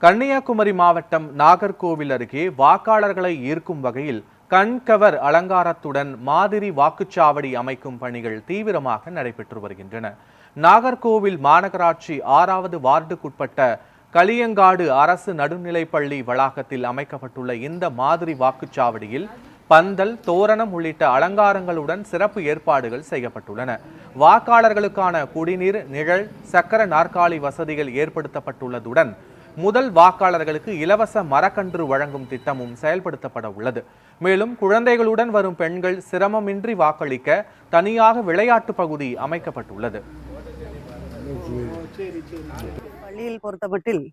கன்னியாகுமரி மாவட்டம் நாகர்கோவில் அருகே வாக்காளர்களை ஈர்க்கும் வகையில் கண்கவர் அலங்காரத்துடன் மாதிரி வாக்குச்சாவடி அமைக்கும் பணிகள் தீவிரமாக நடைபெற்று வருகின்றன. நாகர்கோவில் மாநகராட்சி 6வது வார்டுக்குட்பட்ட களியங்காடு அரசு நடுநிலைப்பள்ளி வளாகத்தில் அமைக்கப்பட்டுள்ள இந்த மாதிரி வாக்குச்சாவடியில் பந்தல், தோரணம் உள்ளிட்ட அலங்காரங்களுடன் சிறப்பு ஏற்பாடுகள் செய்யப்பட்டுள்ளன. வாக்காளர்களுக்கான குடிநீர், நிழல், சக்கர நாற்காலி வசதிகள் ஏற்படுத்தப்பட்டுள்ளதுடன் முதல் வாக்காளர்களுக்கு இலவச மரக்கன்று வழங்கும் திட்டமும் செயல்படுத்தப்பட உள்ளது. மேலும் குழந்தைகளுடன் வரும் பெண்கள் சிரமமின்றி வாக்களிக்க தனியாக விளையாட்டு பகுதி அமைக்கப்பட்டுள்ளது. பள்ளியில் பொறுத்தமட்டில்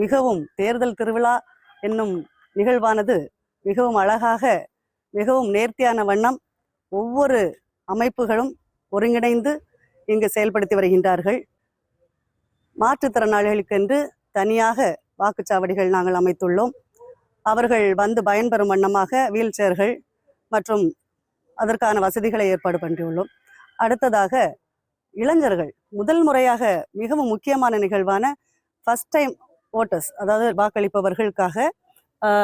மிகவும் தேர்தல் திருவிழா என்னும் நிகழ்வானது மிகவும் அழகாக, மிகவும் நேர்த்தியான வண்ணம் ஒவ்வொரு அமைப்புகளும் ஒருங்கிணைந்து இங்கு செயல்படுத்தி வருகின்றார்கள். மாற்றுத்திறனாளிகளுக்கென்று தனியாக வாக்குச்சாவடிகள் நாங்கள் அமைத்துள்ளோம். அவர்கள் வந்து பயன்பெறும் வண்ணமாக வீல் சேர்கள் மற்றும் அதற்கான வசதிகளை ஏற்பாடு பண்ணியுள்ளோம். அடுத்ததாக இளைஞர்கள் முதல் முறையாக மிகவும் முக்கியமான நிகழ்வான ஃபர்ஸ்ட் டைம் ஓட்டர்ஸ், அதாவது வாக்களிப்பவர்களுக்காக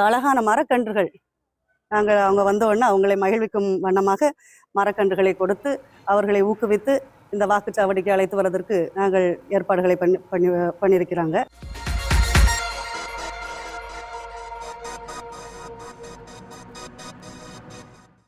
அழகான மரக்கன்றுகள் அவங்க வந்தவுடனே அவங்களை மகிழ்விக்கும் வண்ணமாக மரக்கன்றுகளை கொடுத்து அவர்களை ஊக்குவித்து இந்த வாக்குச்சாவடிக்கு அழைத்து வருவதற்கு நாங்கள் ஏற்பாடுகளை பண்ணியிருக்கிறாங்க.